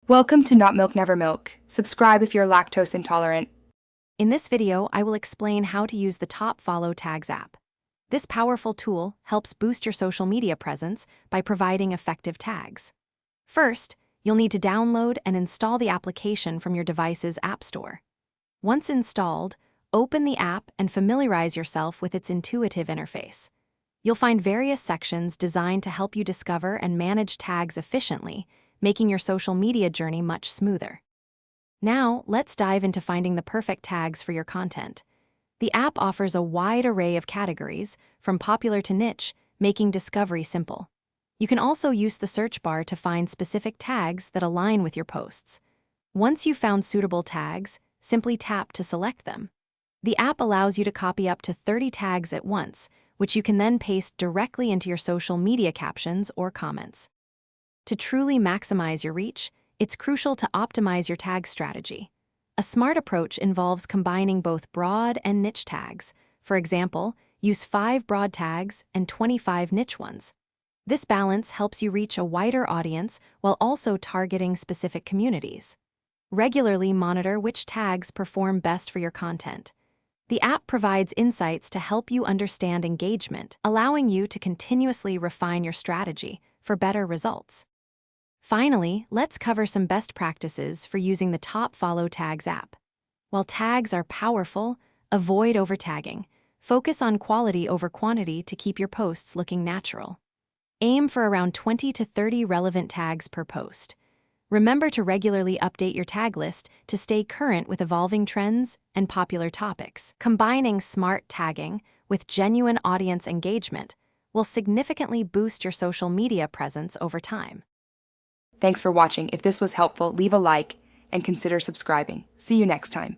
Welcome to Not Milk Never Milk. Subscribe if you're lactose intolerant. In this video, I will explain how to use the Top Follow Tags app. This powerful tool helps boost your social media presence by providing effective tags. First, you'll need to download and install the application from your device's app store. Once installed, open the app and familiarize yourself with its intuitive interface. You'll find various sections designed to help you discover and manage tags efficiently, making your social media journey much smoother. Now, let's dive into finding the perfect tags for your content. The app offers a wide array of categories, from popular to niche, making discovery simple. You can also use the search bar to find specific tags that align with your posts. Once you've found suitable tags, simply tap to select them. The app allows you to copy up to 30 tags at once, which you can then paste directly into your social media captions or comments. To truly maximize your reach, it's crucial to optimize your tag strategy. A smart approach involves combining both broad and niche tags. For example, use 5 broad tags and 25 niche ones. This balance helps you reach a wider audience while also targeting specific communities. Regularly monitor which tags perform best for your content. The app provides insights to help you understand engagement, allowing you to continuously refine your strategy for better results. Finally, let's cover some best practices for using the Top Follow Tags app. While tags are powerful, avoid over-tagging. Focus on quality over quantity to keep your posts looking natural. Aim for around 20 to 30 relevant tags per post. Remember to regularly update your tag list to stay current with evolving trends and popular topics. Combining smart tagging with genuine audience engagement will significantly boost your social media presence over time. Thanks for watching. If this was helpful, leave a like and consider subscribing. See you next time.